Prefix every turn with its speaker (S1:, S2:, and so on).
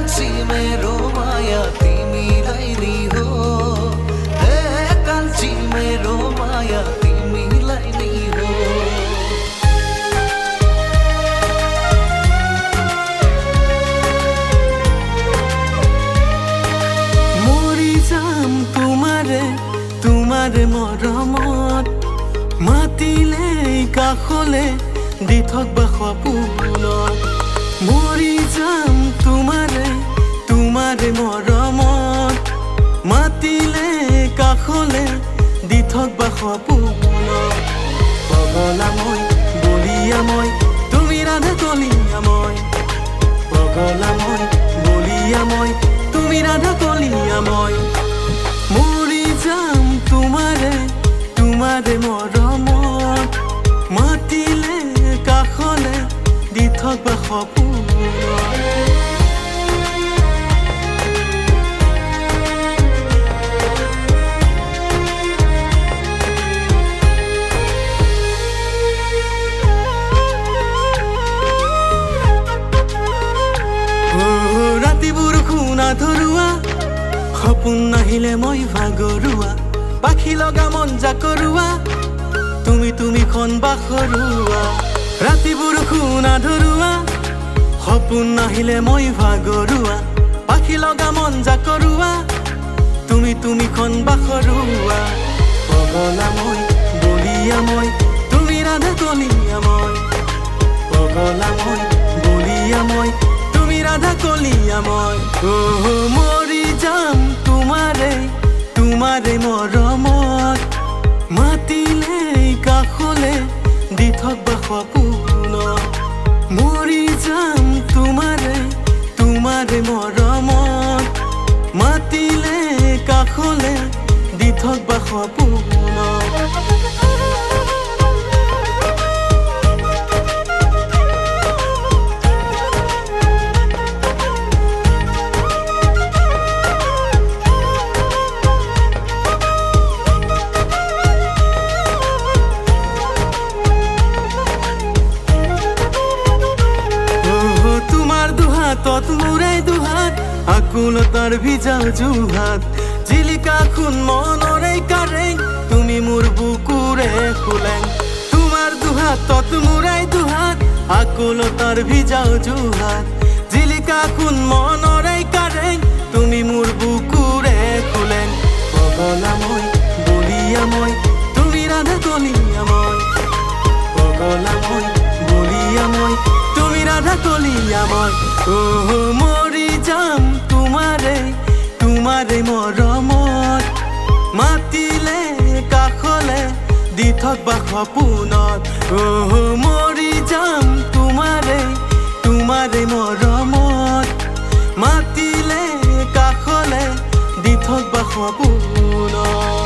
S1: कान्छी मेरो माया तिमीलाई नि हो कान्छी मेरो माया तिमीलाई नि हो मरि जाम তোমাৰে মৰমত মাতিলে কাষলে দি থকবা সপোনত মৰি যাম তোমাৰে মৰমত মাতিলে কাষলে দি থকবা সপোনত পগলা মই বলিয়া মই তুমি ৰাধা কলিয়া মই পগলা মই বলিয়া মই তুমি ৰাধা কলিয়া মই মৰি যাম তোমাৰে মৰমত মাতিলে কাষলে দি থকবা সপোনত ৰাতিবোৰ খুনা ধৰুৱা সপোন নাহিলে মই ভাগৰুৱা পাখি লগা মন জাকৰুৱা তুমি বাখৰুৱা ৰাতিবোৰ খুনা ধৰুৱা সপোন নাহিলে মই ভাগৰুৱা পাখি লগা মন জাকৰুৱা তুমি বাখৰুৱা পগলা মই বলিয়া মই তুমি ৰাধা কলিয়া মই পগলা মই বলিয়া মই তুমি ৰাধা কলিয়া মই মৰি যাম তোমাৰে মৰমত মাতিলে কাষলে দি থকবা সপোনত মৰি যাম তোমাৰে মৰমত মাতিলে কাষলে দি থকবা সপোনত তত মোৰে দুহাত আকুলতাৰ ভিজাও জুহাত জিলিকা খুন মনৰে কাৰেং তুমি মোৰ বুকুৰে খুলেং তোমাৰ দুহাত তত মোৰে দুহাত আকুলতাৰ ভিজাও জুহাত জিলিকা খুন মনৰে কাৰেং তুমি মোৰ বুকুৰে খুলেং পগলা মই বলিয়া মই তুমি ৰাধা কলিয়া মই পগলা মই বলিয়া মই তুমি ৰাধা কলিয়া মই মৰি যাম তোমাৰে মৰমত মাতিলে কাষলে দি থকবা সপোনত মৰি যাম তোমাৰে মৰমত মাতিলে কাষলে দি থকবা সপোনত